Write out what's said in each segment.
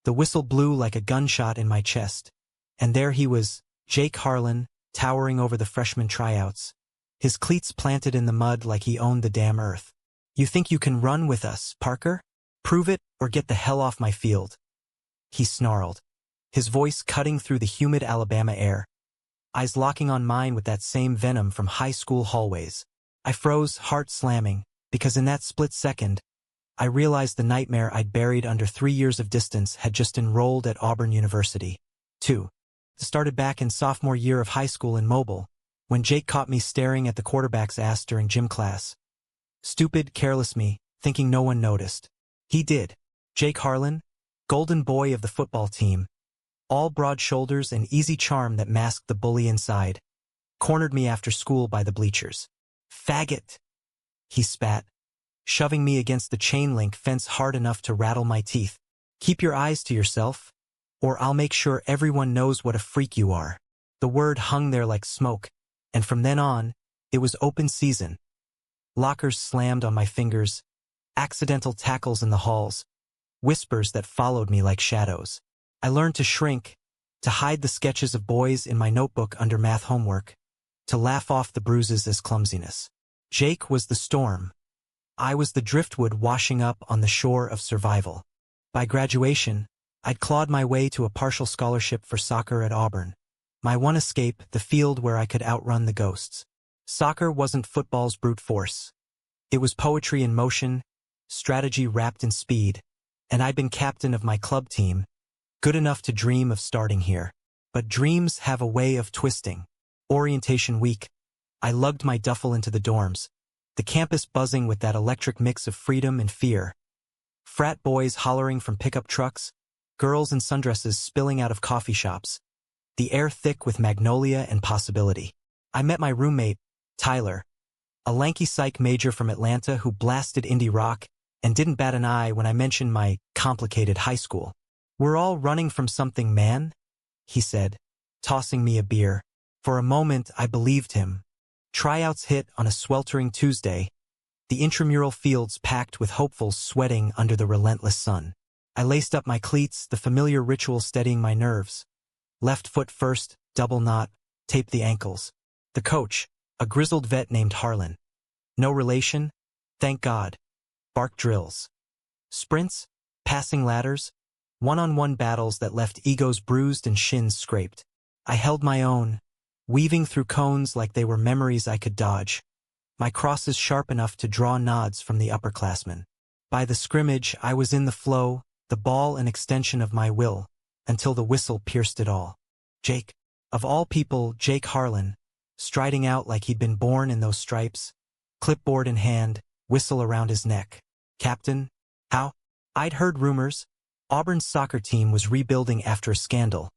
The whistle blew like a gunshot in my chest. And there he was, Jake Harlan, towering over the freshman tryouts. His cleats planted in the mud like he owned the damn earth. "You think you can run with us, Parker? Prove it, or get the hell off my field," he snarled, his voice cutting through the humid Alabama air. Eyes locking on mine with that same venom from high school hallways. I froze, heart slamming, because in that split second, I realized the nightmare I'd buried under 3 years of distance had just enrolled at Auburn University. 2. Started back in sophomore year of high school in Mobile, when Jake caught me staring at the quarterback's ass during gym class. Stupid, careless me, thinking no one noticed. He did. Jake Harlan, golden boy of the football team, all broad shoulders and easy charm that masked the bully inside, cornered me after school by the bleachers. "Faggot," he spat, shoving me against the chain-link fence hard enough to rattle my teeth. "Keep your eyes to yourself, or I'll make sure everyone knows what a freak you are." The word hung there like smoke, and from then on, it was open season. Lockers slammed on my fingers, accidental tackles in the halls, whispers that followed me like shadows. I learned to shrink, to hide the sketches of boys in my notebook under math homework, to laugh off the bruises as clumsiness. Jake was the storm. I was the driftwood washing up on the shore of survival. By graduation, I'd clawed my way to a partial scholarship for soccer at Auburn. My one escape, the field where I could outrun the ghosts. Soccer wasn't football's brute force. It was poetry in motion, strategy wrapped in speed, and I'd been captain of my club team, good enough to dream of starting here. But dreams have a way of twisting. Orientation week, I lugged my duffel into the dorms, the campus buzzing with that electric mix of freedom and fear. Frat boys hollering from pickup trucks, girls in sundresses spilling out of coffee shops, the air thick with magnolia and possibility. I met my roommate, Tyler, a lanky psych major from Atlanta who blasted indie rock and didn't bat an eye when I mentioned my complicated high school. "We're all running from something, man," he said, tossing me a beer. For a moment, I believed him. Tryouts hit on a sweltering Tuesday, the intramural fields packed with hopefuls sweating under the relentless sun. I laced up my cleats, the familiar ritual steadying my nerves. Left foot first, double knot, taped the ankles. The coach, a grizzled vet named Harlan. No relation? Thank God. Bark drills. Sprints, passing ladders, one-on-one battles that left egos bruised and shins scraped. I held my own, weaving through cones like they were memories I could dodge, my crosses sharp enough to draw nods from the upperclassmen. By the scrimmage, I was in the flow, the ball an extension of my will, until the whistle pierced it all. Jake, of all people, Jake Harlan, striding out like he'd been born in those stripes, clipboard in hand, whistle around his neck. "Captain, how?" I'd heard rumors. Auburn's soccer team was rebuilding after a scandal.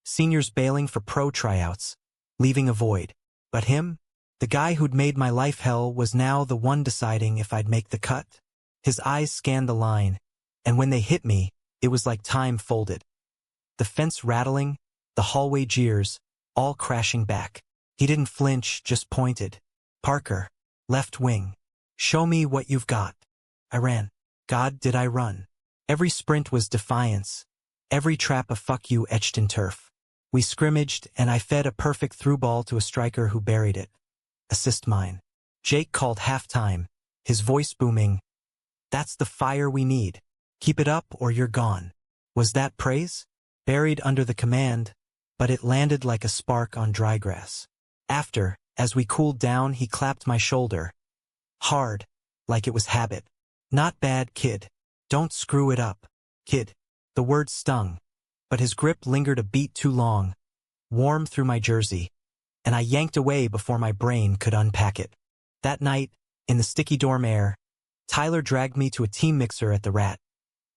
Seniors bailing for pro tryouts, leaving a void. But him, the guy who'd made my life hell, was now the one deciding if I'd make the cut. His eyes scanned the line, and when they hit me, it was like time folded. The fence rattling, the hallway jeers, all crashing back. He didn't flinch, just pointed. "Parker, left wing. Show me what you've got." I ran. God, did I run. Every sprint was defiance, every trap a fuck you etched in turf. We scrimmaged, and I fed a perfect through ball to a striker who buried it. Assist mine. Jake called halftime, his voice booming. "That's the fire we need. Keep it up or you're gone." Was that praise? Buried under the command, but it landed like a spark on dry grass. After, as we cooled down, he clapped my shoulder. Hard, like it was habit. "Not bad, kid. Don't screw it up, kid." The word stung, but his grip lingered a beat too long, warm through my jersey, and I yanked away before my brain could unpack it. That night, in the sticky dorm air, Tyler dragged me to a team mixer at the Rat,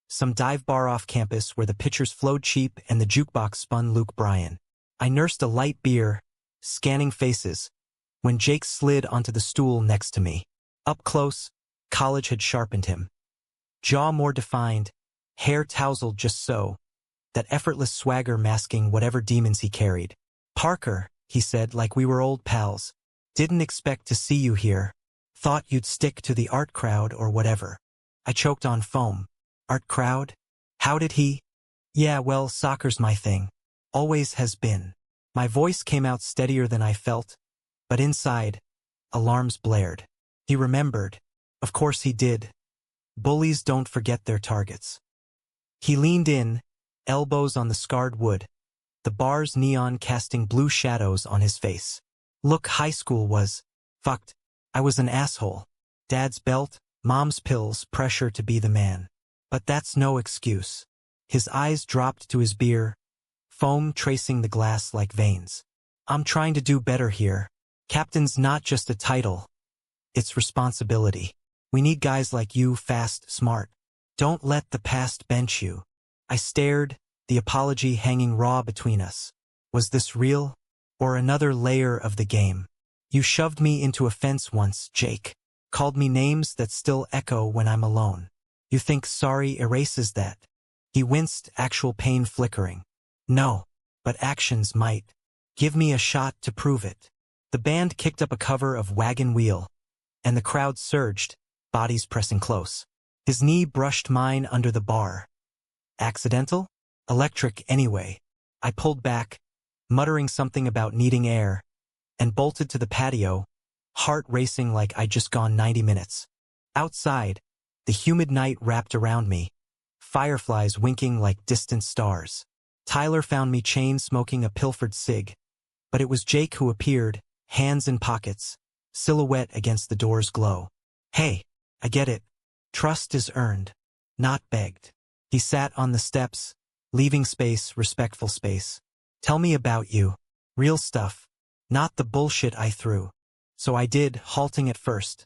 some dive bar off campus where the pitchers flowed cheap and the jukebox spun Luke Bryan. I nursed a light beer, scanning faces, when Jake slid onto the stool next to me. Up close, college had sharpened him. Jaw more defined, hair tousled just so, that effortless swagger masking whatever demons he carried. "Parker," he said like we were old pals. "Didn't expect to see you here. Thought you'd stick to the art crowd or whatever." I choked on foam. Art crowd? How did he? Yeah, well, soccer's my thing. Always has been. My voice came out steadier than I felt, but inside, alarms blared. He remembered. Of course he did. Bullies don't forget their targets. He leaned in, elbows on the scarred wood, the bar's neon casting blue shadows on his face. Look, high school was fucked. I was an asshole. Dad's belt, mom's pills, pressure to be the man. But that's no excuse. His eyes dropped to his beer, foam tracing the glass like veins. I'm trying to do better here. Captain's not just a title. It's responsibility. We need guys like you, fast, smart. Don't let the past bench you. I stared, the apology hanging raw between us. Was this real? Or another layer of the game? You shoved me into a fence once, Jake. Called me names that still echo when I'm alone. You think sorry erases that? He winced, actual pain flickering. No, but actions might. Give me a shot to prove it. The band kicked up a cover of Wagon Wheel, and the crowd surged, bodies pressing close. His knee brushed mine under the bar. Accidental? Electric anyway. I pulled back, muttering something about needing air, and bolted to the patio, heart racing like I'd just gone 90 minutes. Outside, the humid night wrapped around me, fireflies winking like distant stars. Tyler found me chain-smoking a pilfered cig, but it was Jake who appeared, hands in pockets, silhouette against the door's glow. Hey, I get it. Trust is earned, not begged. He sat on the steps, leaving space, respectful space. Tell me about you. Real stuff, not the bullshit I threw. So I did, halting at first.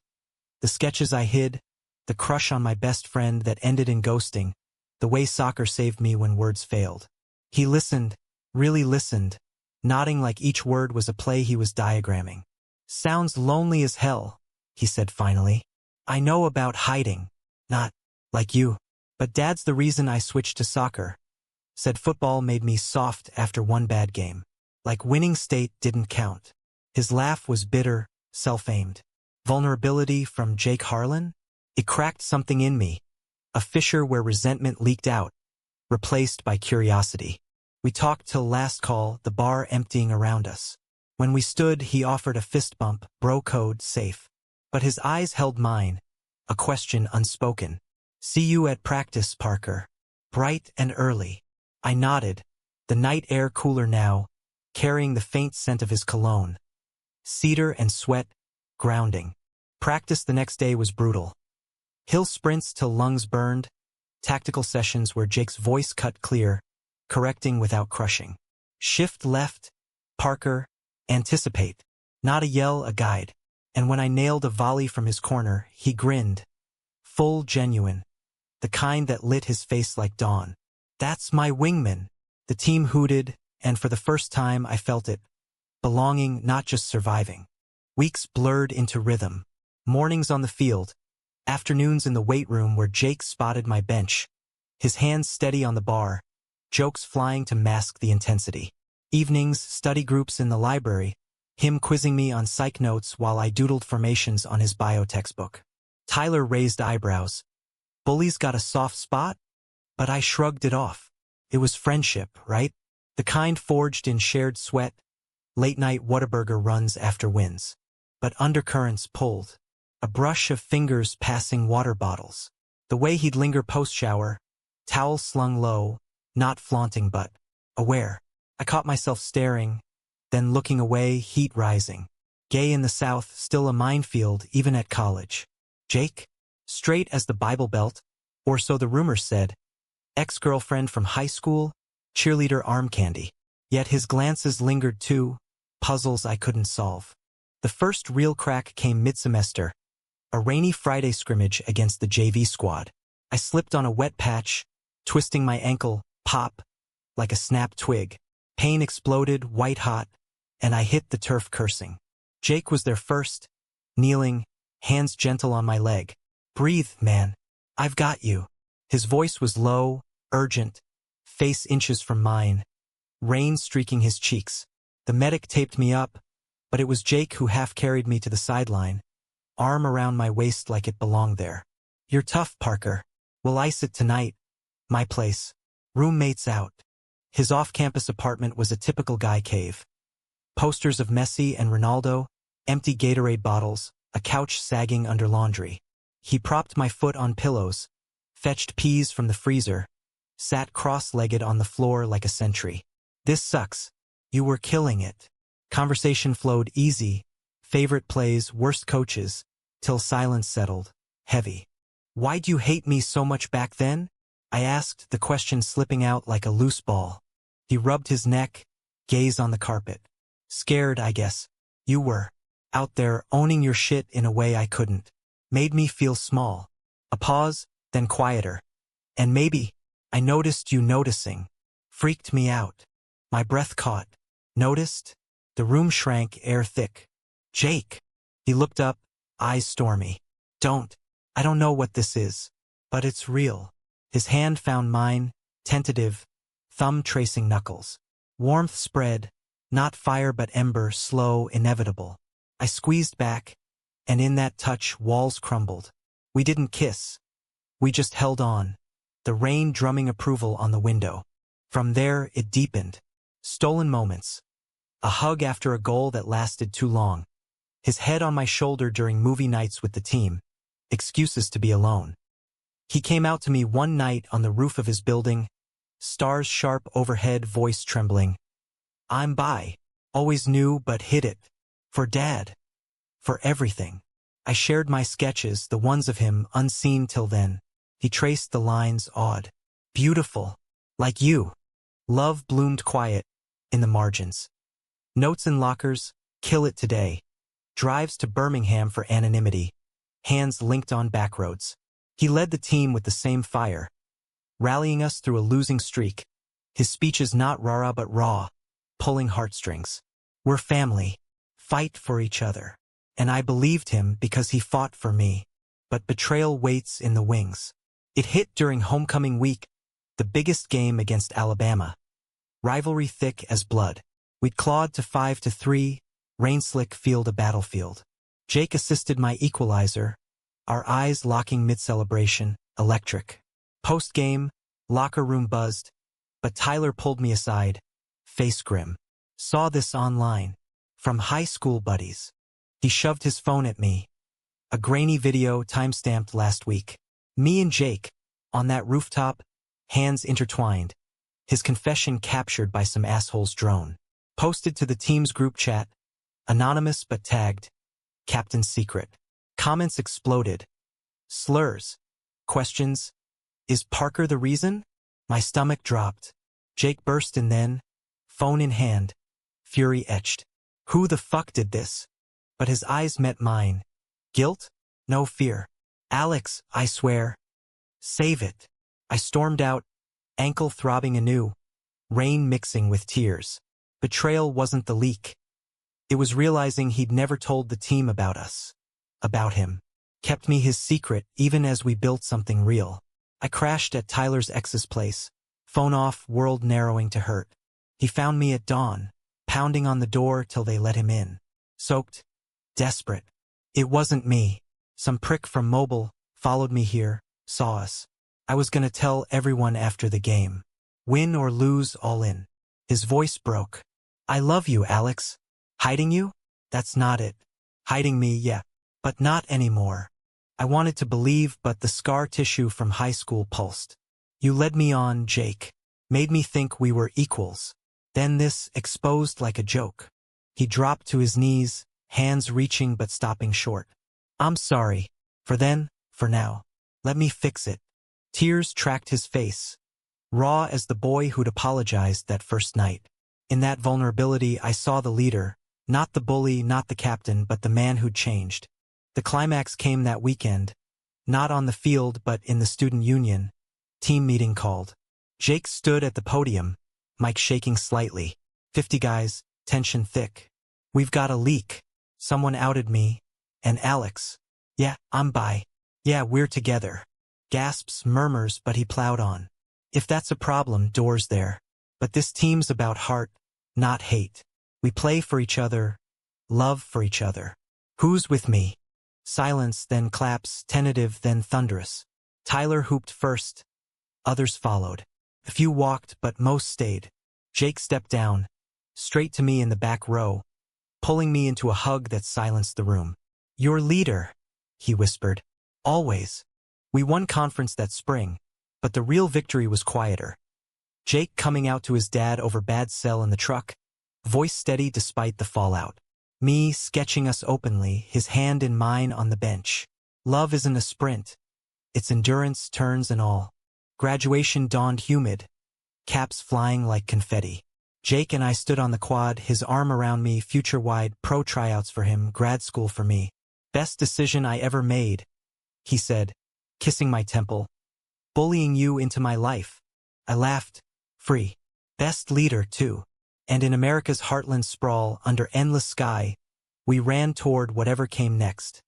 The sketches I hid, the crush on my best friend that ended in ghosting, the way soccer saved me when words failed. He listened, really listened, nodding like each word was a play he was diagramming. Sounds lonely as hell, he said finally. I know about hiding. Not like you. But Dad's the reason I switched to soccer. Said football made me soft after one bad game. Like winning state didn't count. His laugh was bitter, self-aimed. Vulnerability from Jake Harlan? It cracked something in me. A fissure where resentment leaked out, replaced by curiosity. We talked till last call, the bar emptying around us. When we stood, he offered a fist bump, bro code, safe. But his eyes held mine, a question unspoken. See you at practice, Parker. Bright and early. I nodded, the night air cooler now, carrying the faint scent of his cologne. Cedar and sweat, grounding. Practice the next day was brutal. Hill sprints till lungs burned, tactical sessions where Jake's voice cut clear, correcting without crushing. Shift left, Parker, anticipate. Not a yell, a guide. And when I nailed a volley from his corner, he grinned. Full genuine. The kind that lit his face like dawn. That's my wingman. The team hooted, and for the first time I felt it. Belonging, not just surviving. Weeks blurred into rhythm. Mornings on the field. Afternoons in the weight room where Jake spotted my bench. His hands steady on the bar. Jokes flying to mask the intensity. Evenings, study groups in the library. Him quizzing me on psych notes while I doodled formations on his bio textbook. Tyler raised eyebrows. Bullies got a soft spot? But I shrugged it off. It was friendship, right? The kind forged in shared sweat, late-night Whataburger runs after wins. But undercurrents pulled. A brush of fingers passing water bottles. The way he'd linger post-shower, towel slung low, not flaunting but aware. I caught myself staring, then looking away, heat rising. Gay in the South, still a minefield even at college. Jake? Straight as the Bible Belt, or so the rumors said. Ex-girlfriend from high school, cheerleader arm candy. Yet his glances lingered too, puzzles I couldn't solve. The first real crack came mid-semester. A rainy Friday scrimmage against the JV squad. I slipped on a wet patch, twisting my ankle, pop, like a snapped twig. Pain exploded, white-hot, and I hit the turf cursing. Jake was there first, kneeling, hands gentle on my leg. Breathe, man. I've got you. His voice was low, urgent, face inches from mine, rain streaking his cheeks. The medic taped me up, but it was Jake who half carried me to the sideline, arm around my waist like it belonged there. You're tough, Parker. We'll ice it tonight. My place. Roommates out. His off-campus apartment was a typical guy cave. Posters of Messi and Ronaldo, empty Gatorade bottles, a couch sagging under laundry. He propped my foot on pillows, fetched peas from the freezer, sat cross-legged on the floor like a sentry. This sucks. You were killing it. Conversation flowed easy, favorite plays, worst coaches, till silence settled, heavy. Why'd you hate me so much back then? I asked, the question slipping out like a loose ball. He rubbed his neck, gaze on the carpet. Scared, I guess. You were. Out there, owning your shit in a way I couldn't. Made me feel small. A pause, then quieter. And maybe, I noticed you noticing. Freaked me out. My breath caught. Noticed? The room shrank, air thick. Jake. He looked up, eyes stormy. I don't know what this is. But it's real. His hand found mine, tentative, thumb tracing knuckles. Warmth spread, not fire but ember, slow, inevitable. I squeezed back, and in that touch walls crumbled. We didn't kiss. We just held on, the rain drumming approval on the window. From there it deepened. Stolen moments. A hug after a goal that lasted too long. His head on my shoulder during movie nights with the team. Excuses to be alone. He came out to me one night on the roof of his building, stars sharp overhead, voice trembling. I'm bi. Always knew but hid it. For Dad. For everything. I shared my sketches, the ones of him, unseen till then. He traced the lines, awed. Beautiful. Like you. Love bloomed quiet, in the margins. Notes in lockers, kill it today. Drives to Birmingham for anonymity. Hands linked on backroads. He led the team with the same fire, rallying us through a losing streak. His speeches not rah-rah but raw, pulling heartstrings. We're family. Fight for each other. And I believed him because he fought for me. But betrayal waits in the wings. It hit during homecoming week, the biggest game against Alabama. Rivalry thick as blood. We'd clawed to 5-3, rain-slick field a battlefield. Jake assisted my equalizer, our eyes locking mid-celebration, electric. Post-game, locker room buzzed, but Tyler pulled me aside, face grim. Saw this online, from high school buddies. He shoved his phone at me. A grainy video time-stamped last week. Me and Jake, on that rooftop, hands intertwined. His confession captured by some asshole's drone. Posted to the team's group chat, anonymous but tagged, Captain's secret. Comments exploded. Slurs. Questions. Is Parker the reason? My stomach dropped. Jake burst in then, phone in hand, fury etched. Who the fuck did this? But his eyes met mine. Guilt? No fear. Alex, I swear. Save it. I stormed out, ankle throbbing anew, rain mixing with tears. Betrayal wasn't the leak. It was realizing he'd never told the team about us. About him. Kept me his secret even as we built something real. I crashed at Tyler's ex's place. Phone off, world narrowing to hurt. He found me at dawn, pounding on the door till they let him in. Soaked. Desperate. It wasn't me. Some prick from mobile followed me here, saw us. I was gonna tell everyone after the game. Win or lose, all in. His voice broke. I love you, Alex. Hiding you? That's not it. Hiding me, yeah. But not anymore. I wanted to believe, but the scar tissue from high school pulsed. You led me on, Jake. Made me think we were equals. Then this, exposed like a joke. He dropped to his knees, hands reaching but stopping short. I'm sorry. For then, for now. Let me fix it. Tears tracked his face. Raw as the boy who'd apologized that first night. In that vulnerability I saw the leader, not the bully, not the captain, but the man who'd changed. The climax came that weekend. Not on the field but in the student union. Team meeting called. Jake stood at the podium, mic shaking slightly. 50 guys, tension thick. We've got a leak. Someone outed me. And Alex. Yeah, I'm bi. Yeah, we're together. Gasps, murmurs, but he plowed on. If that's a problem, doors there. But this team's about heart, not hate. We play for each other, love for each other. Who's with me? Silence, then claps, tentative, then thunderous. Tyler hooped first. Others followed. A few walked, but most stayed. Jake stepped down, straight to me in the back row, pulling me into a hug that silenced the room. "Your leader," he whispered. "Always." We won conference that spring, but the real victory was quieter. Jake coming out to his dad over bad sell in the truck, voice steady despite the fallout. Me sketching us openly, his hand in mine on the bench. Love isn't a sprint. It's endurance, turns and all. Graduation dawned humid, caps flying like confetti. Jake and I stood on the quad, his arm around me, future-wide, pro tryouts for him, grad school for me. "Best decision I ever made," he said, kissing my temple. "Bullying you into my life." I laughed. Free. Best leader, too. And in America's heartland sprawl, under endless sky, we ran toward whatever came next.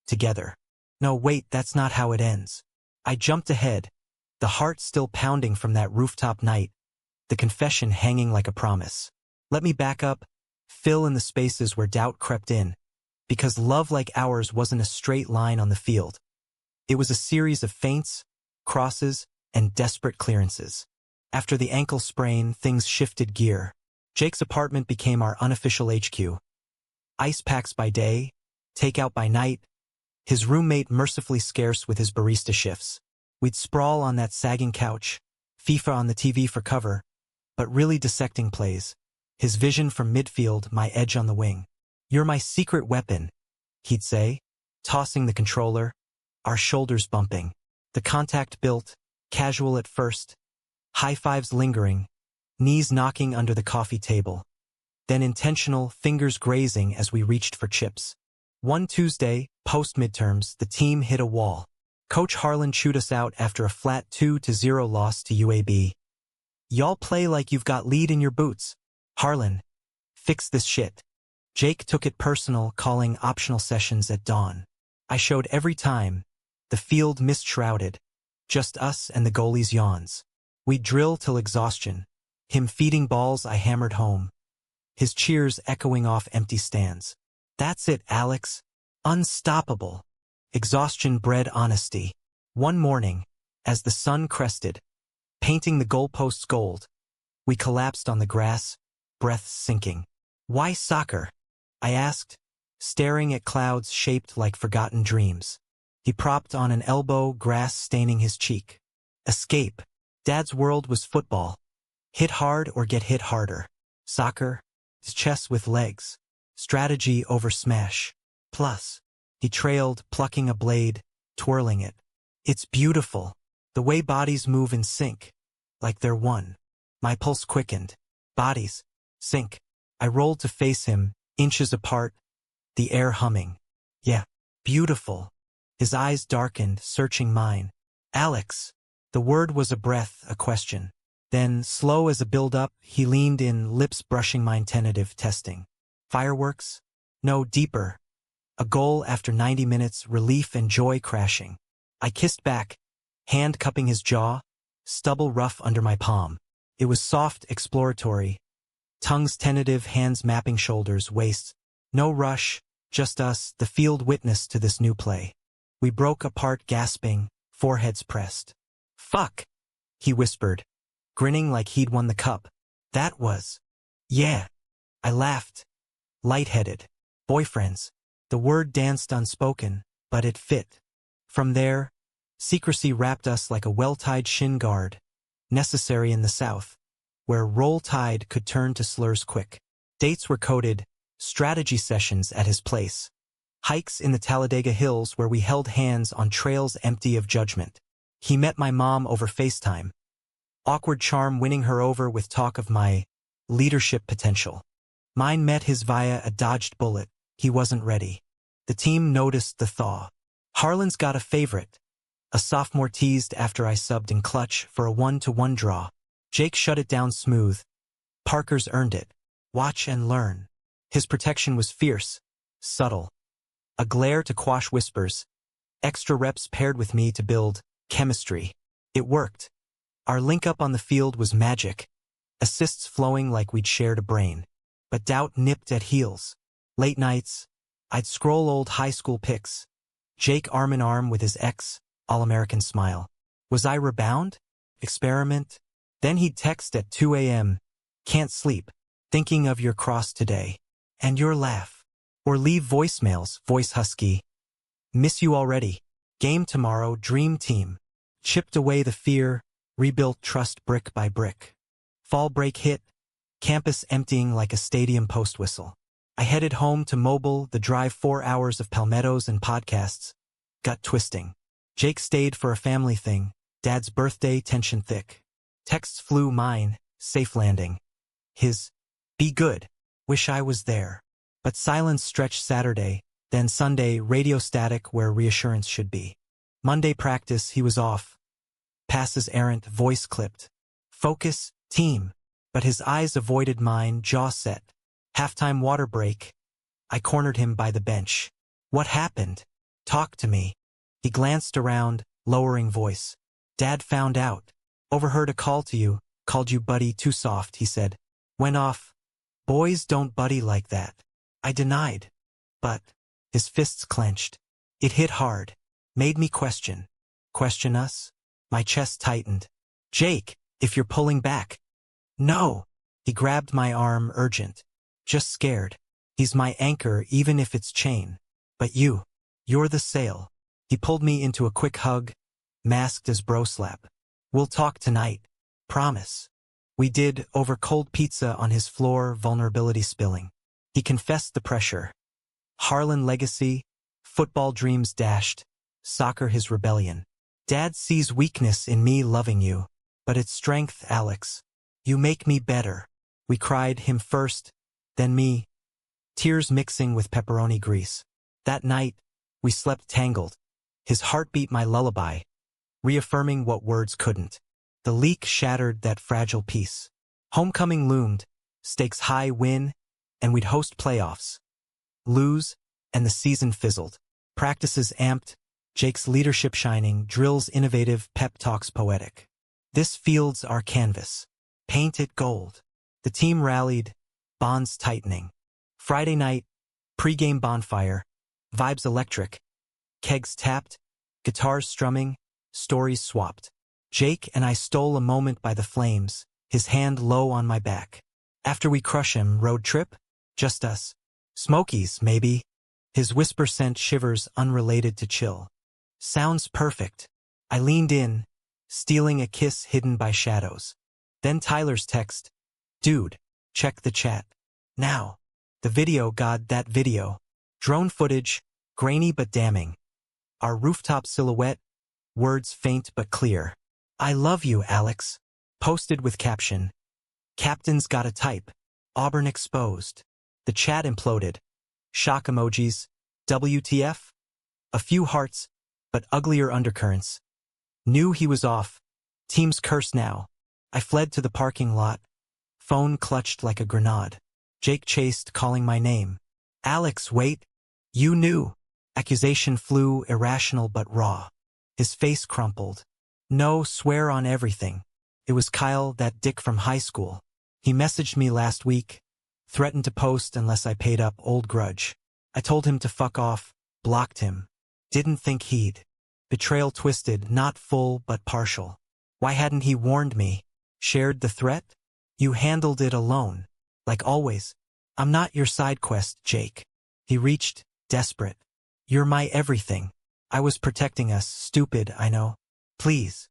Together. No, wait, that's not how it ends. I jumped ahead, the heart still pounding from that rooftop night, the confession hanging like a promise. Let me back up, fill in the spaces where doubt crept in, because love like ours wasn't a straight line on the field. It was a series of feints, crosses, and desperate clearances. After the ankle sprain, things shifted gear. Jake's apartment became our unofficial HQ. Ice packs by day, takeout by night, his roommate mercifully scarce with his barista shifts. We'd sprawl on that sagging couch, FIFA on the TV for cover, but really dissecting plays. His vision from midfield, my edge on the wing. "You're my secret weapon," he'd say, tossing the controller, our shoulders bumping. The contact built, casual at first, high fives lingering, knees knocking under the coffee table. Then intentional, fingers grazing as we reached for chips. One Tuesday, post-midterms, the team hit a wall. Coach Harlan chewed us out after a flat 2-0 loss to UAB. "Y'all play like you've got lead in your boots. Harlan, fix this shit." Jake took it personal, calling optional sessions at dawn. I showed every time, the field mist-shrouded, just us and the goalie's yawns. We'd drill till exhaustion, him feeding balls I hammered home, his cheers echoing off empty stands. "That's it, Alex. Unstoppable." Exhaustion bred honesty. One morning, as the sun crested, painting the goalposts gold, we collapsed on the grass, breaths sinking. "Why soccer?" I asked, staring at clouds shaped like forgotten dreams. He propped on an elbow, grass staining his cheek. "Escape." Dad's world was football. Hit hard or get hit harder. Soccer, chess with legs. Strategy over smash. Plus, he trailed, plucking a blade, twirling it. "It's beautiful. The way bodies move in sync. Like they're one." My pulse quickened. Bodies. Sync. I rolled to face him, inches apart, the air humming. "Yeah. Beautiful." His eyes darkened, searching mine. "Alex." The word was a breath, a question. Then, slow as a build-up, he leaned in, lips brushing mine, tentative, testing. "Fireworks?" "No, deeper." A goal after 90 minutes, relief and joy crashing. I kissed back, hand cupping his jaw, stubble rough under my palm. It was soft, exploratory. Tongues tentative, hands mapping shoulders, waists. No rush, just us, the field witness to this new play. We broke apart gasping, foreheads pressed. "Fuck," he whispered, grinning like he'd won the cup. "That was." "Yeah." I laughed. Lightheaded. "Boyfriends." The word danced unspoken, but it fit. From there, secrecy wrapped us like a well-tied shin guard, necessary in the South, where roll tide could turn to slurs quick. Dates were coded, strategy sessions at his place. Hikes in the Talladega Hills where we held hands on trails empty of judgment. He met my mom over FaceTime. Awkward charm winning her over with talk of my leadership potential. Mine met his via a dodged bullet. He wasn't ready. The team noticed the thaw. Harlan's got a favorite. A sophomore teased after I subbed in clutch for a 1-1 draw. Jake shut it down smooth. Parker's earned it. Watch and learn. His protection was fierce, subtle. A glare to quash whispers. Extra reps paired with me to build chemistry. It worked. Our link-up on the field was magic. Assists flowing like we'd shared a brain. But doubt nipped at heels. Late nights, I'd scroll old high school pics. Jake arm in arm with his ex, all-American smile. Was I rebound? Experiment? Then he'd text at 2 a.m., "Can't sleep, thinking of your cross today." And your laugh. Or leave voicemails, voice husky. "Miss you already. Game tomorrow, dream team." Chipped away the fear, rebuilt trust brick by brick. Fall break hit, campus emptying like a stadium post whistle. I headed home to mobile, the drive 4 hours of palmettos and podcasts. Gut twisting. Jake stayed for a family thing. Dad's birthday, tension thick. Texts flew, mine, safe landing. His, "Be good. Wish I was there." But silence stretched Saturday, then Sunday, radio static where reassurance should be. Monday practice, he was off. Passes errant, voice clipped. Focus, team. But his eyes avoided mine, jaw set. Halftime water break. I cornered him by the bench. "What happened? Talk to me." He glanced around, lowering voice. "Dad found out. Overheard a call to you, called you buddy too soft," he said. Went off. "Boys don't buddy like that." I denied. But his fists clenched. It hit hard. Made me question. Question us? My chest tightened. "Jake, if you're pulling back." "No." He grabbed my arm, urgent. "Just scared. He's my anchor even if it's chain. But you're the sail." He pulled me into a quick hug, masked as bro slap. "We'll talk tonight. Promise." We did, over cold pizza on his floor, vulnerability spilling. He confessed the pressure. Harlan legacy, football dreams dashed, soccer his rebellion. "Dad sees weakness in me loving you, but it's strength, Alex. You make me better." We cried, him first, then me, tears mixing with pepperoni grease. That night, we slept tangled. His heartbeat my lullaby, reaffirming what words couldn't. The leak shattered that fragile peace. Homecoming loomed, stakes high, win, and we'd host playoffs. Lose, and the season fizzled. Practices amped, Jake's leadership shining, drills innovative, pep talks poetic. "This field's our canvas. Paint it gold." The team rallied, bonds tightening. Friday night, pregame bonfire, vibes electric. Kegs tapped, guitars strumming, stories swapped. Jake and I stole a moment by the flames, his hand low on my back. "After we crush him, road trip? Just us. Smokies, maybe." His whisper sent shivers unrelated to chill. "Sounds perfect." I leaned in, stealing a kiss hidden by shadows. Then Tyler's text. "Dude, check the chat. Now." The video, God, that video. Drone footage, grainy but damning. Our rooftop silhouette, words faint but clear. "I love you, Alex." Posted with caption. "Captain's gotta type. Auburn exposed." The chat imploded. Shock emojis. WTF? A few hearts, but uglier undercurrents. Knew he was off. Team's curse now. I fled to the parking lot. Phone clutched like a grenade. Jake chased, calling my name. "Alex, wait. You knew." Accusation flew, irrational but raw. His face crumpled. "No, swear on everything. It was Kyle, that dick from high school. He messaged me last week. Threatened to post unless I paid up, old grudge. I told him to fuck off, blocked him. Didn't think he'd." Betrayal twisted, not full but partial. Why hadn't he warned me? Shared the threat? "You handled it alone. Like always. I'm not your side quest, Jake." He reached, desperate. "You're my everything." I was protecting us, stupid, I know. "Please."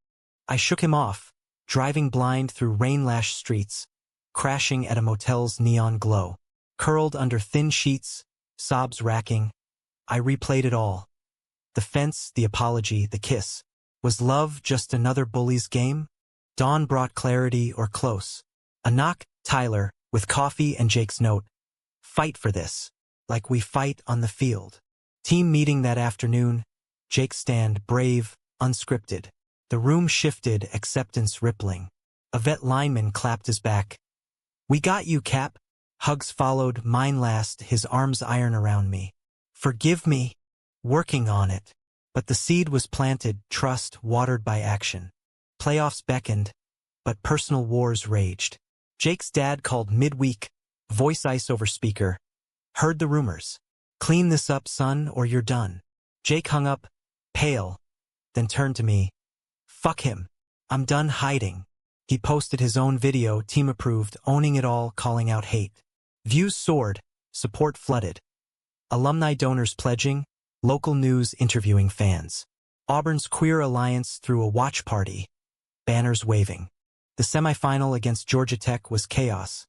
I shook him off, driving blind through rain-lashed streets, crashing at a motel's neon glow. Curled under thin sheets, sobs racking. I replayed it all. The fence, the apology, the kiss. Was love just another bully's game? Dawn brought clarity, or close. A knock, Tyler, with coffee and Jake's note. "Fight for this. Like we fight on the field." Team meeting that afternoon. Jake's stand, brave, unscripted. The room shifted, acceptance rippling. A vet lineman clapped his back. "We got you, Cap." Hugs followed, mine last, his arms iron around me. "Forgive me." Working on it. But the seed was planted, trust watered by action. Playoffs beckoned, but personal wars raged. Jake's dad called midweek, voice ice over speaker. "Heard the rumors. Clean this up, son, or you're done." Jake hung up, pale, then turned to me. "Fuck him. I'm done hiding." He posted his own video, team approved, owning it all, calling out hate. Views soared, support flooded. Alumni donors pledging, local news interviewing fans. Auburn's Queer Alliance threw a watch party, banners waving. The semifinal against Georgia Tech was chaos.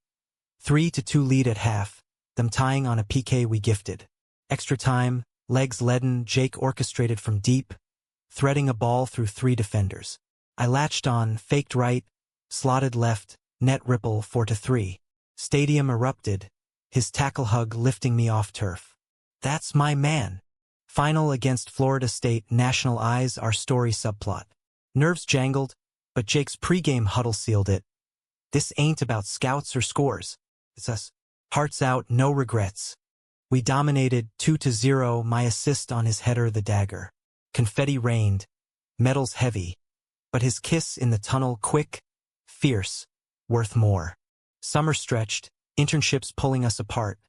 3-2 lead at half, them tying on a PK we gifted. Extra time, legs leaden, Jake orchestrated from deep, threading a ball through 3 defenders. I latched on, faked right, slotted left, net ripple 4-3. Stadium erupted, his tackle hug lifting me off turf. That's my man. Final against Florida State, national eyes, our story subplot. Nerves jangled, but Jake's pregame huddle sealed it. This ain't about scouts or scores. It's us. Hearts out, no regrets. We dominated 2-0, my assist on his header the dagger. Confetti rained, medals heavy, but his kiss in the tunnel quick, fierce, worth more. Summer stretched, internships pulling us apart.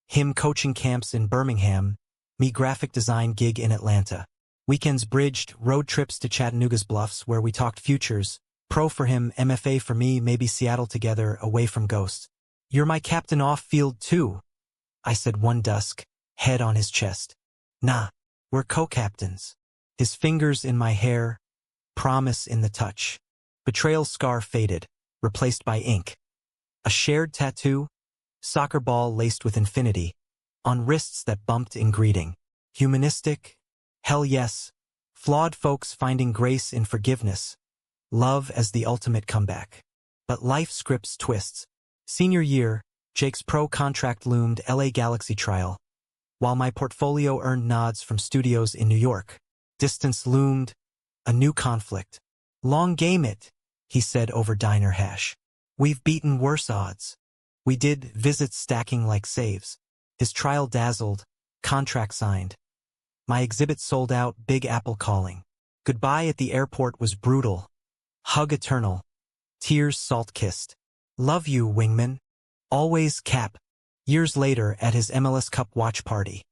Him coaching camps in Birmingham, me graphic design gig in Atlanta. Weekends bridged, road trips to Chattanooga's Bluffs where we talked futures. Pro for him, MFA for me, maybe Seattle together, away from ghosts. You're my captain off field too, I said one dusk, head on his chest. Nah, we're co-captains. His fingers in my hair, promise in the touch. Betrayal scar faded, replaced by ink. A shared tattoo, soccer ball laced with infinity, on wrists that bumped in greeting. Humanistic? Hell yes. Flawed folks finding grace in forgiveness. Love as the ultimate comeback. But life scripts twists. Senior year, Jake's pro contract loomed, LA Galaxy trial. While my portfolio earned nods from studios in New York, distance loomed, a new conflict. Long game it, he said over diner hash. We've beaten worse odds. We did, visits stacking like saves. His trial dazzled, contract signed. My exhibit sold out, Big Apple calling. Goodbye at the airport was brutal. Hug eternal. Tears salt-kissed. Love you, wingman. Always Cap. Years later at his MLS Cup watch party.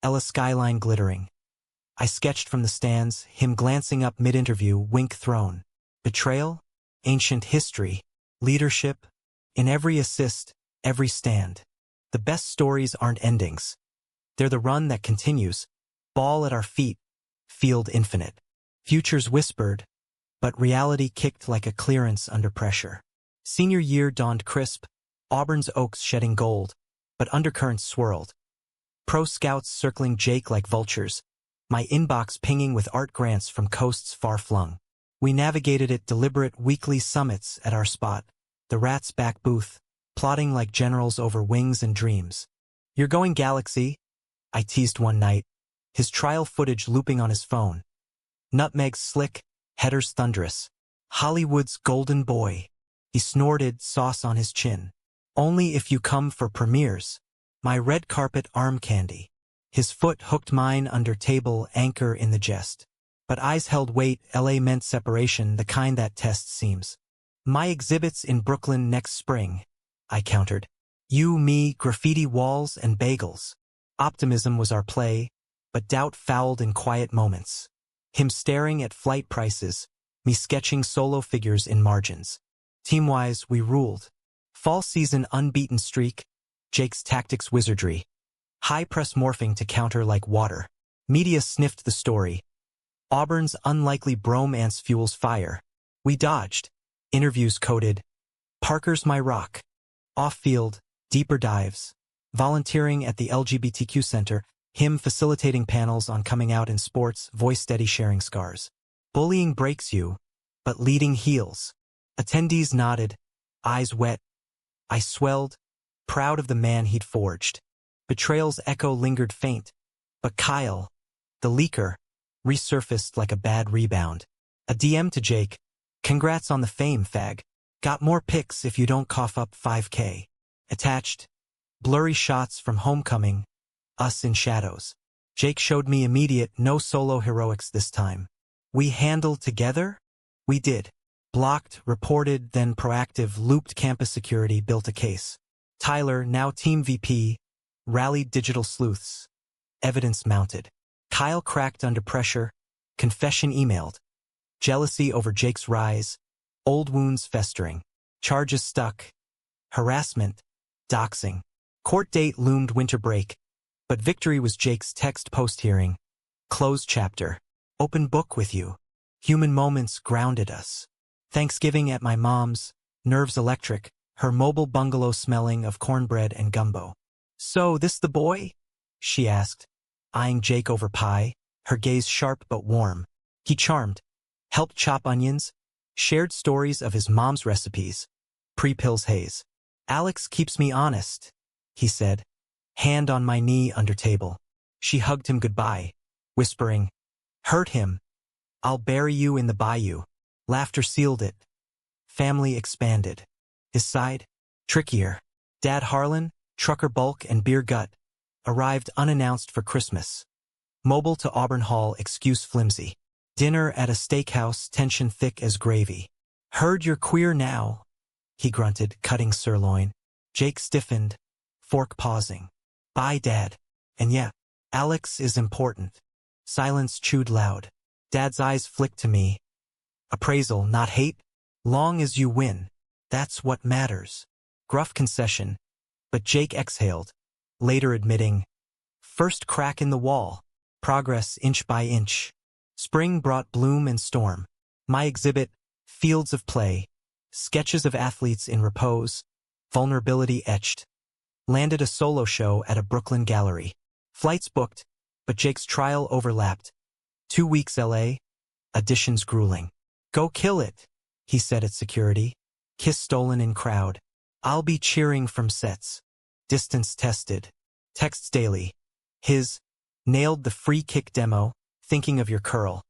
Ella skyline glittering. I sketched from the stands, him glancing up mid-interview, wink thrown. Betrayal? Ancient history. Leadership? In every assist, every stand. The best stories aren't endings. They're the run that continues. Ball at our feet. Field infinite. Futures whispered, but reality kicked like a clearance under pressure. Senior year dawned crisp, Auburn's oaks shedding gold, but undercurrents swirled. Pro scouts circling Jake like vultures, my inbox pinging with art grants from coasts far-flung. We navigated it, deliberate weekly summits at our spot, the Rats back booth, plotting like generals over wings and dreams. You're going Galaxy? I teased one night, his trial footage looping on his phone. Nutmegs slick, headers thunderous. Hollywood's golden boy. He snorted, sauce on his chin. Only if you come for premieres. My red carpet arm candy. His foot hooked mine under table, anchor in the jest. But eyes held weight, LA meant separation, the kind that tests seams. My exhibits in Brooklyn next spring, I countered. You, me, graffiti walls and bagels. Optimism was our play, but doubt fouled in quiet moments. Him staring at flight prices, me sketching solo figures in margins. Team-wise, we ruled. Fall season unbeaten streak, Jake's tactics wizardry. High press morphing to counter like water. Media sniffed the story. Auburn's unlikely bromance fuels fire. We dodged. Interviews coded. Parker's my rock. Off-field, deeper dives. Volunteering at the LGBTQ Center, him facilitating panels on coming out in sports, voice steady sharing scars. Bullying breaks you, but leading heals. Attendees nodded, eyes wet. I swelled, proud of the man he'd forged. Betrayal's echo lingered faint, but Kyle, the leaker, resurfaced like a bad rebound. A DM to Jake, congrats on the fame, fag. Got more pics if you don't cough up 5K. Attached, blurry shots from homecoming, us in shadows. Jake showed me immediate, no solo heroics this time. We handled together? We did. Blocked, reported, then proactive, looped campus security, built a case. Tyler, now team VP, rallied digital sleuths. Evidence mounted. Kyle cracked under pressure, confession emailed. Jealousy over Jake's rise, Old wounds festering. Charges stuck. Harassment. Doxing. Court date loomed winter break. But victory was Jake's text post-hearing. Closed chapter. Open book with you. Human moments grounded us. Thanksgiving at my mom's. Nerves electric. Her mobile bungalow smelling of cornbread and gumbo. "So, this the boy?" she asked, eyeing Jake over pie, her gaze sharp but warm. He charmed. Helped chop onions. Shared stories of his mom's recipes. Pre-pills haze. "Alex keeps me honest," he said, hand on my knee under table. She hugged him goodbye, whispering, "Hurt him. I'll bury you in the bayou." Laughter sealed it. Family expanded. His side? Trickier. Dad Harlan, trucker bulk and beer gut, arrived unannounced for Christmas. Mobile to Auburn Hall, excuse flimsy. Dinner at a steakhouse, tension thick as gravy. "Heard you're queer now," he grunted, cutting sirloin. Jake stiffened, fork pausing. "Bye, Dad." And yeah, Alex is important. Silence chewed loud. Dad's eyes flicked to me. "Appraisal, not hate? Long as you win. That's what matters." Gruff concession, but Jake exhaled, later admitting, "First crack in the wall. Progress inch by inch." Spring brought bloom and storm. My exhibit, fields of play, sketches of athletes in repose, vulnerability etched. Landed a solo show at a Brooklyn gallery. Flights booked, but Jake's trial overlapped. 2 weeks LA, auditions grueling. "Go kill it," he said at security. Kiss stolen in crowd. "I'll be cheering from sets." Distance tested. Texts daily. His, "Nailed the free kick demo, thinking of your curl."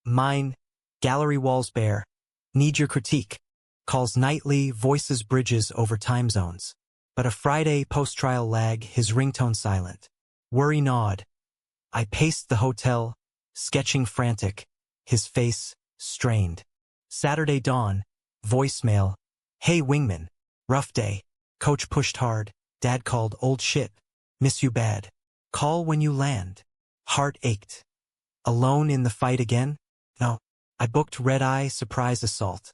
Mine, "Gallery walls bare. Need your critique." Calls nightly, voices bridges over time zones. But a Friday post-trial lag, his ringtone silent. Worry gnawed. I paced the hotel, sketching frantic, his face strained. Saturday dawn, voicemail. "Hey wingman, rough day. Coach pushed hard. Dad called old shit. Miss you bad. Call when you land." Heart ached. Alone in the fight again? No. I booked red-eye surprise assault.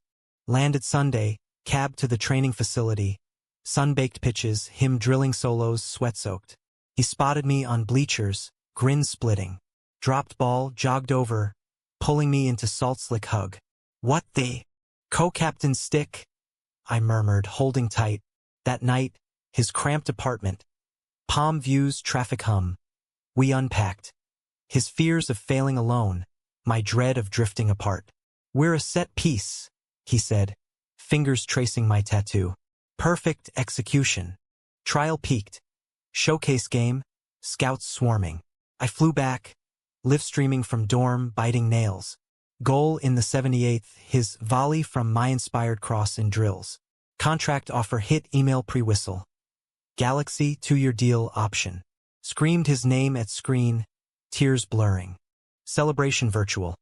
Landed Sunday, cab to the training facility. Sun-baked pitches, him drilling solos, sweat-soaked. He spotted me on bleachers, grin splitting. Dropped ball, jogged over, pulling me into salt-slick hug. "What the? Co-captain's stick?" I murmured, holding tight. That night, his cramped apartment. Palm views, traffic hum. We unpacked. His fears of failing alone, my dread of drifting apart. "We're a set piece," he said, fingers tracing my tattoo. Perfect execution. Trial peaked. Showcase game, scouts swarming. I flew back, live streaming from dorm, biting nails. Goal in the 78th, his volley from my inspired cross in drills. Contract offer hit, email pre-whistle. Galaxy 2-year deal option. Screamed his name at screen, tears blurring. Celebration virtual.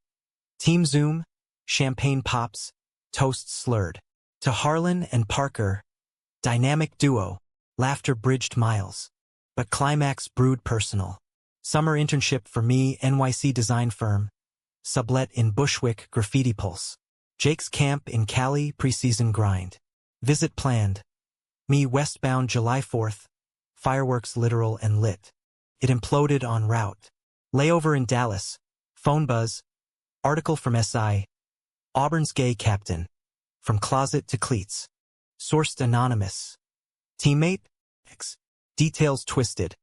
Team Zoom, champagne pops, toasts slurred. To Harlan and Parker, dynamic duo, laughter bridged miles. But climax brewed personal. Summer internship for me, NYC design firm. Sublet in Bushwick, graffiti pulse. Jake's camp in Cali, preseason grind. Visit planned. Me westbound July 4th. Fireworks literal and lit. It imploded en route. Layover in Dallas. Phone buzz. Article from SI. Auburn's gay captain. From closet to cleats. Sourced anonymous. Teammate? X. Details twisted.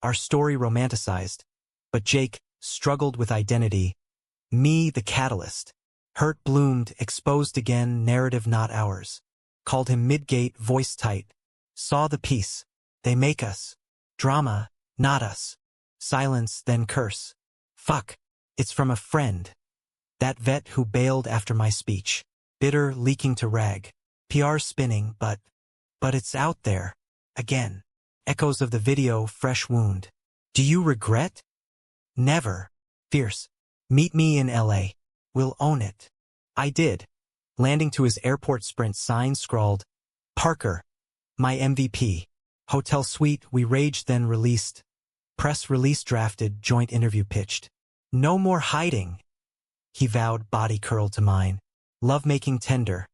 Our story romanticized. But Jake struggled with identity. Me, the catalyst. Hurt bloomed, exposed again, narrative not ours. Called him mid-gate, voice tight. Saw the piece. They make us. Drama, not us. Silence, then curse. Fuck. It's from a friend. That vet who bailed after my speech. Bitter, leaking to rag. PR spinning, but it's out there. Again. Echoes of the video, fresh wound. Do you regret? Never. Fierce. Meet me in LA. We'll own it. I did. Landing to his airport sprint sign scrawled, Parker. My MVP. Hotel suite, we raged then released. Press release drafted, joint interview pitched. No more hiding. He vowed, body curled to mine. Lovemaking tender.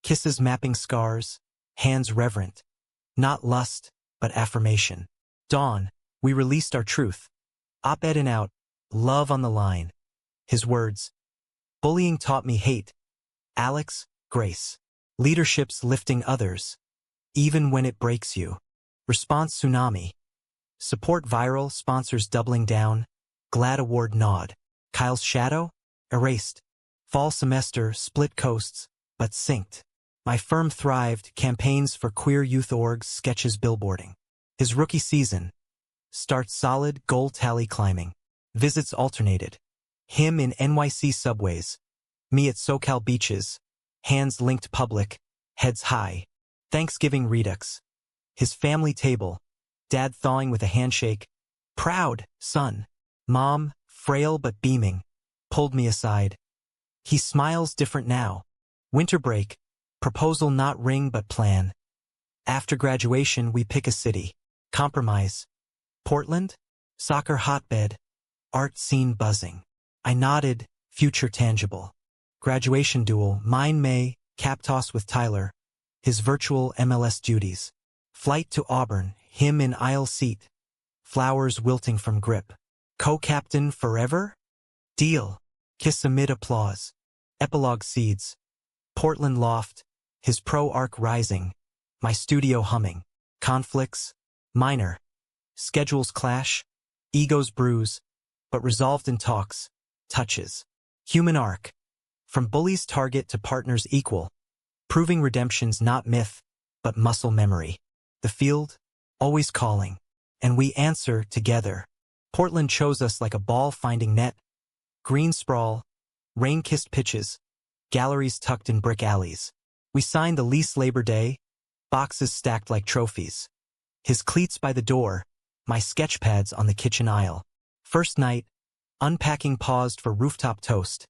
Kisses mapping scars, hands reverent. Not lust, but affirmation. Dawn, we released our truth. Op-ed in out, love on the line. His words, bullying taught me hate. Alex, grace. Leadership's lifting others, even when it breaks you. Response tsunami. Support viral, sponsors doubling down. Glad award nod. Kyle's shadow? Erased. Fall semester, split coasts, but synced. My firm thrived, campaigns for queer youth orgs, sketches billboarding. His rookie season. Starts solid, goal tally climbing. Visits alternated. Him in NYC subways. Me at SoCal beaches. Hands linked public, heads high. Thanksgiving redux. His family table. Dad thawing with a handshake. Proud, son. Mom, frail but beaming, pulled me aside. He smiles different now. Winter break. Proposal not ring but plan. After graduation we pick a city. Compromise. Portland? Soccer hotbed. Art scene buzzing. I nodded, future tangible. Graduation duel, mine May, cap toss with Tyler. His virtual MLS duties. Flight to Auburn, him in aisle seat. Flowers wilting from grip. Co-captain forever? Deal. Kiss amid applause. Epilogue seeds. Portland loft. His pro arc rising. My studio humming. Conflicts. Minor. Schedules clash. Egos bruise. But resolved in talks. Touches. Human arc. From bully's target to partner's equal. Proving redemption's not myth, but muscle memory. The field, always calling. And we answer together. Portland chose us like a ball finding net. Green sprawl. Rain-kissed pitches. Galleries tucked in brick alleys. We signed the lease Labor Day. Boxes stacked like trophies. His cleats by the door. My sketch pads on the kitchen aisle. First night. Unpacking paused for rooftop toast.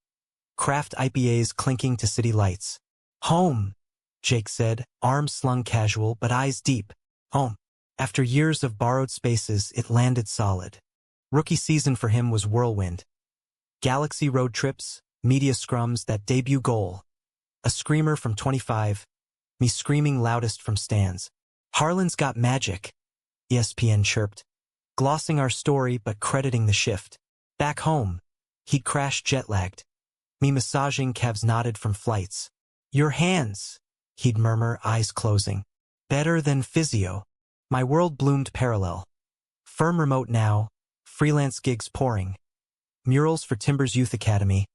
Craft IPAs clinking to city lights. Home, Jake said, arms slung casual but eyes deep. Home. After years of borrowed spaces, it landed solid. Rookie season for him was whirlwind. Galaxy road trips, media scrums, that debut goal. A screamer from 25, me screaming loudest from stands. Harlan's got magic, ESPN chirped. Glossing our story but crediting the shift. Back home, he'd crashed jet-lagged. Me massaging calves knotted from flights. Your hands, he'd murmur, eyes closing. Better than physio. My world bloomed parallel. Firm remote now, freelance gigs pouring. Murals for Timbers Youth Academy.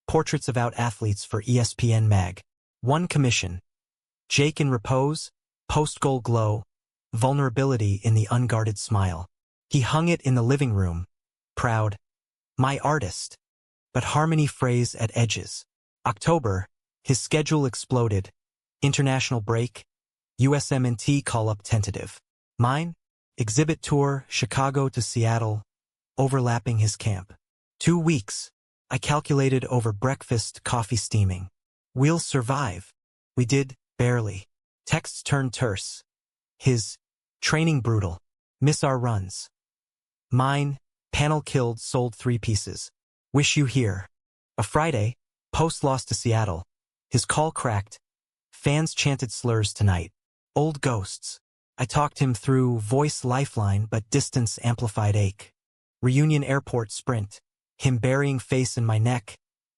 Portraits of out athletes for ESPN Mag. One commission. Jake in repose, post-goal glow, vulnerability in the unguarded smile. He hung it in the living room. Proud. My artist. But harmony phrase at edges. October, his schedule exploded. International break. USMNT call-up tentative. Mine? Exhibit tour, Chicago to Seattle, overlapping his camp. 2 weeks. I calculated over breakfast, coffee steaming. We'll survive. We did, barely. Texts turned terse. His, training brutal. Miss our runs. Mine, panel killed, sold 3 pieces. Wish you here. A Friday, post lost to Seattle. His call cracked. Fans chanted slurs tonight. Old ghosts. I talked him through, voice lifeline but distance amplified ache. Reunion airport sprint. Him burying face in my neck.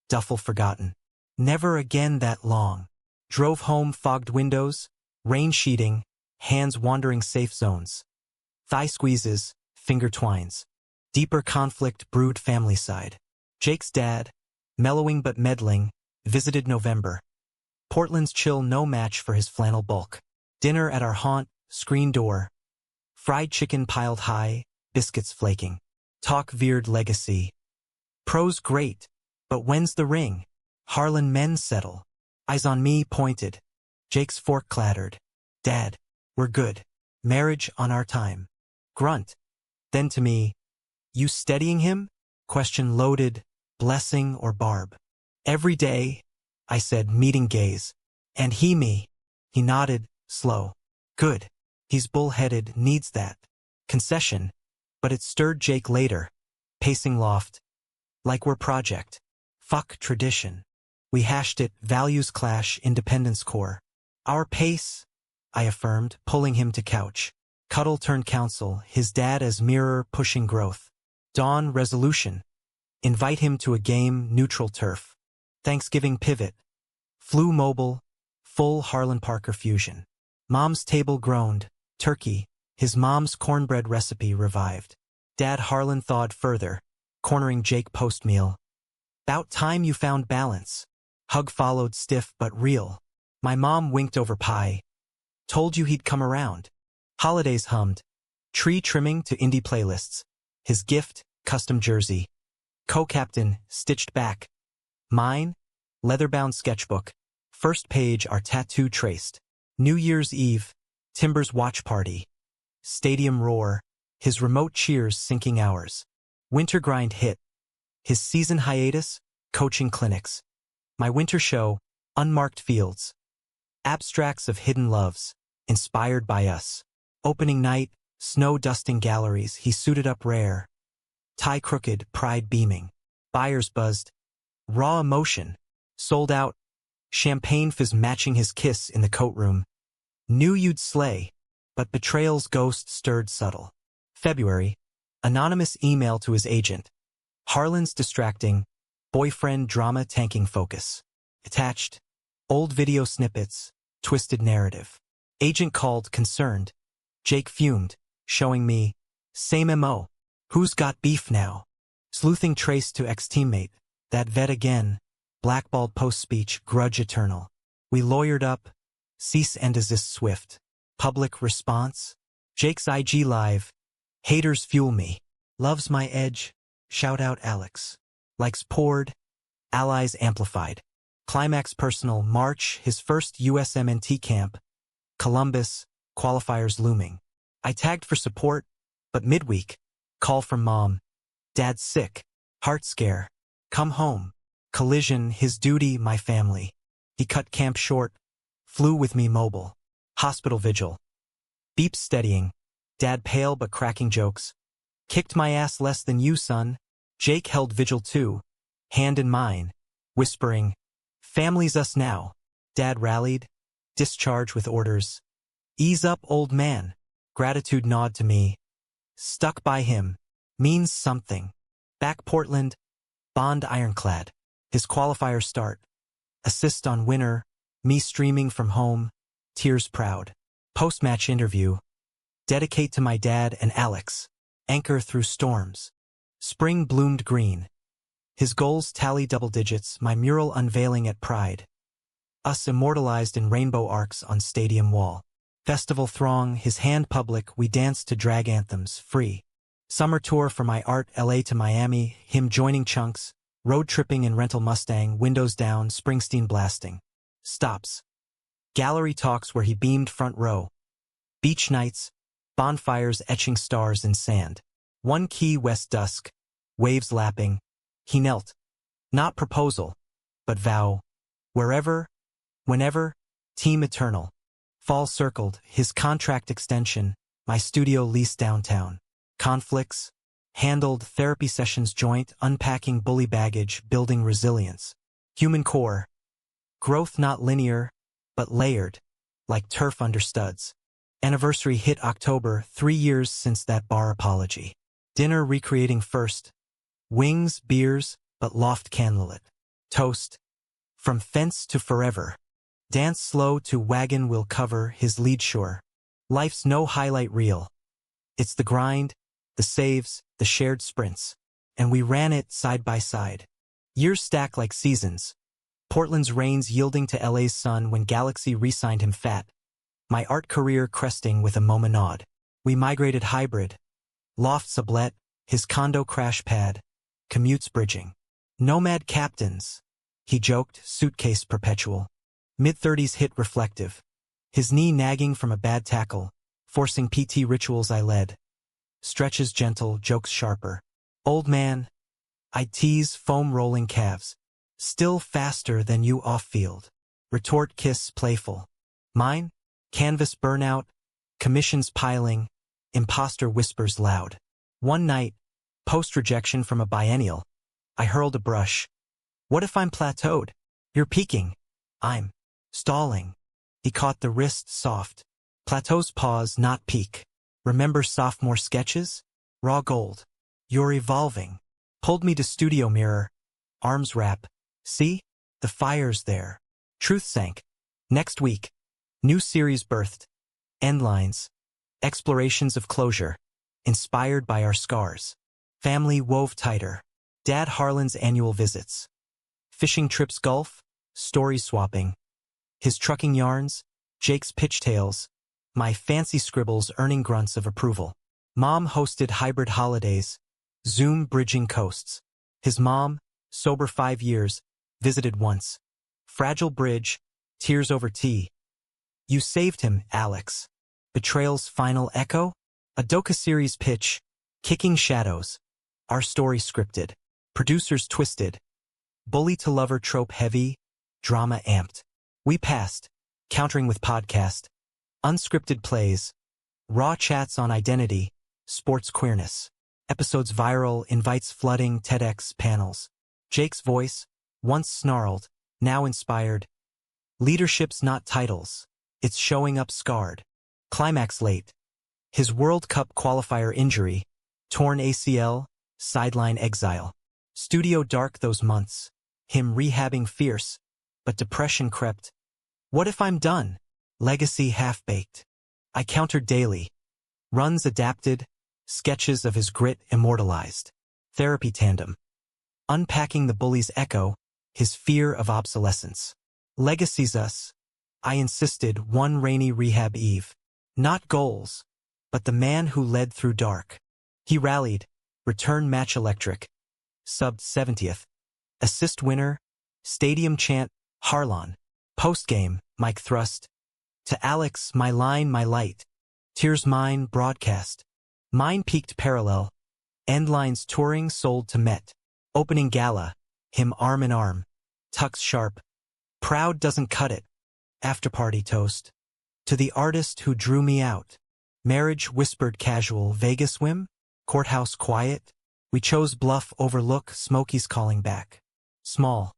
Duffel forgotten. Never again that long. Drove home, fogged windows, rain sheeting, hands wandering safe zones. Thigh squeezes, finger twines. Deeper conflict brewed family side. Jake's dad, mellowing but meddling, visited November. Portland's chill no match for his flannel bulk. Dinner at our haunt, screen door. Fried chicken piled high, biscuits flaking. Talk veered legacy. Pro's great, but when's the ring? Harlan men settle. Eyes on me pointed. Jake's fork clattered. Dad, we're good. Marriage on our time. Grunt. Then to me, you steadying him? Question loaded, blessing or barb. Every day, I said, meeting gaze. And he me. He nodded, slow. Good. He's bullheaded, needs that. Concession. But it stirred Jake later. Pacing loft. Like we're project. Fuck tradition. We hashed it, values clash, independence core. Our pace, I affirmed, pulling him to couch. Cuddle turned counsel, his dad as mirror pushing growth. Dawn resolution. Invite him to a game, neutral turf. Thanksgiving pivot. Flew mobile, full Harlan Parker fusion. Mom's table groaned, turkey, his mom's cornbread recipe revived. Dad Harlan thawed further, cornering Jake post-meal. About time you found balance. Hug followed stiff but real. My mom winked over pie. Told you he'd come around. Holidays hummed. Tree trimming to indie playlists. His gift, custom jersey. Co-captain, stitched back. Mine, leather-bound sketchbook. First page our tattoo traced. New Year's Eve, Timber's watch party. Stadium roar, his remote cheers sinking hours. Winter grind hit. His season hiatus, coaching clinics. My winter show, unmarked fields. Abstracts of hidden loves, inspired by us. Opening night, snow-dusting galleries, he suited up rare. Tie crooked, pride beaming. Buyers buzzed. Raw emotion. Sold out. Champagne fizz matching his kiss in the coat room. Knew you'd slay, but betrayal's ghost stirred subtle. February. Anonymous email to his agent. Harlan's distracting. Boyfriend drama tanking focus. Attached. Old video snippets. Twisted narrative. Agent called, concerned. Jake fumed, showing me. Same MO. Who's got beef now? Sleuthing trace to ex-teammate. That vet again. Blackballed post-speech, grudge eternal. We lawyered up. Cease and desist swift. Public response. Jake's IG live. Haters fuel me. Loves my edge. Shout out Alex. Likes poured. Allies amplified. Climax personal March, his first USMNT camp. Columbus, qualifiers looming. I tagged for support, but midweek. Call from mom. Dad's sick. Heart scare. Come home. Collision, his duty, my family. He cut camp short. Flew with me mobile. Hospital vigil. Beeps steadying. Dad pale but cracking jokes. Kicked my ass less than you, son. Jake held vigil too. Hand in mine. Whispering. Family's us now. Dad rallied. Discharge with orders. Ease up, old man. Gratitude nod to me. Stuck by him. Means something. Back Portland. Bond ironclad. His qualifier start. Assist on winner. Me streaming from home. Tears proud. Post-match interview. Dedicate to my dad and Alex. Anchor through storms. Spring bloomed green. His goals tally double digits, my mural unveiling at Pride. Us immortalized in rainbow arcs on stadium wall. Festival throng, his hand public, we danced to drag anthems, free. Summer tour for my art, LA to Miami, him joining chunks, road tripping in rental Mustang, windows down, Springsteen blasting. Stops. Gallery talks where he beamed front row. Beach nights, bonfires etching stars in sand. One Key West dusk, waves lapping. He knelt. Not proposal, but vow. Wherever, whenever, team eternal. Fall circled, his contract extension, my studio lease downtown. Conflicts, handled therapy sessions joint, unpacking bully baggage, building resilience. Human core. Growth not linear, but layered, like turf under studs. Anniversary hit October, 3 years since that bar apology. Dinner recreating first. Wings, beers, but loft candlelit. Toast. From fence to forever. Dance slow to wagon will cover his lead sure. Life's no highlight reel. It's the grind, the saves, the shared sprints. And we ran it side by side. Years stack like seasons. Portland's rains yielding to LA's sun when Galaxy re-signed him fat. My art career cresting with a momenade. We migrated hybrid. Loft sublet, his condo crash pad. Commutes bridging. Nomad captains. He joked, suitcase perpetual. Mid-30s hit reflective. His knee nagging from a bad tackle. Forcing PT rituals I led. Stretches gentle, jokes sharper. Old man. I tease foam rolling calves. Still faster than you off-field. Retort kiss playful. Mine? Canvas burnout. Commissions piling. Imposter whispers loud. One night, post-rejection from a biennial, I hurled a brush. What if I'm plateaued? You're peaking. I'm stalling. He caught the wrist soft. Plateau's pause, not peak. Remember sophomore sketches? Raw gold. You're evolving. Pulled me to studio mirror. Arms wrap. See? The fire's there. Truth sank. Next week. New series birthed. Endlines. Explorations of closure. Inspired by our scars. Family wove tighter. Dad Harlan's annual visits. Fishing trips Gulf. Story swapping. His trucking yarns. Jake's pitch tales. My fancy scribbles earning grunts of approval. Mom hosted hybrid holidays. Zoom bridging coasts. His mom, sober 5 years, visited once. Fragile bridge, tears over tea. You saved him, Alex. Betrayal's final echo? A docu-series pitch. Kicking shadows. Our story scripted. Producers twisted. Bully to lover trope heavy. Drama amped. We passed. Countering with podcast. Unscripted plays. Raw chats on identity. Sports queerness. Episodes viral, invites flooding TEDx panels. Jake's voice, once snarled, now inspired. Leadership's not titles. It's showing up scarred. Climax late. His World Cup qualifier injury. Torn ACL, sideline exile. Studio dark those months. Him rehabbing fierce, but depression crept. What if I'm done? Legacy half-baked. I countered daily. Runs adapted. Sketches of his grit immortalized. Therapy tandem. Unpacking the bully's echo, his fear of obsolescence. Legacies us. I insisted one rainy rehab eve. Not goals, but the man who led through dark. He rallied. Return match electric. Subbed 70th. Assist winner. Stadium chant. Harlan. Postgame. Mic thrust. To Alex, my line, my light. Tears mine, broadcast. Mine peaked parallel. Endlines touring sold to Met. Opening gala. Him arm in arm. Tucks sharp. Proud doesn't cut it. After-party toast. To the artist who drew me out. Marriage whispered casual. Vegas whim? Courthouse quiet? We chose bluff overlook. Smokey's calling back. Small.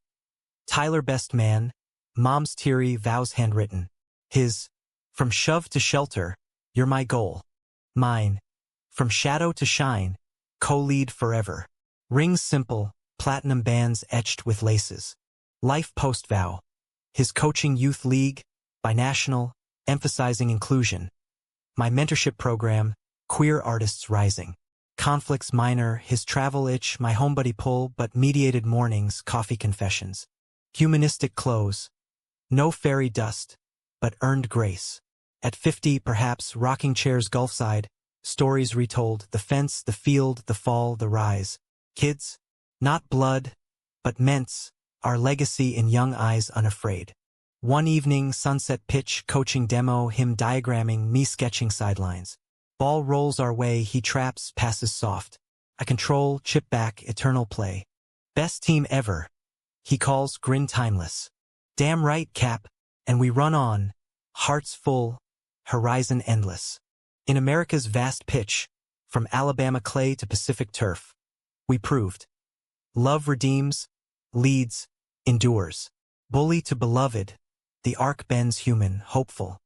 Tyler best man. Mom's teary vows handwritten. His. From shove to shelter. You're my goal. Mine. From shadow to shine, co-lead forever. Rings simple, platinum bands etched with laces. Life post-vow. His coaching youth league, binational, emphasizing inclusion. My mentorship program, queer artists rising. Conflicts minor, his travel itch, my homebuddy pull, but mediated mornings, coffee confessions. Humanistic close. No fairy dust, but earned grace. At 50, perhaps, rocking chairs Gulfside. Stories retold, the fence, the field, the fall, the rise. Kids, not blood, but ments, our legacy in young eyes unafraid. One evening, sunset pitch, coaching demo, him diagramming, me sketching sidelines. Ball rolls our way, he traps, passes soft. I control, chip back, eternal play. Best team ever. He calls, grin timeless. Damn right, Cap. And we run on. Hearts full, horizon endless. In America's vast pitch, from Alabama clay to Pacific turf, we proved. Love redeems, leads, endures. Bully to beloved, the arc bends human, hopeful.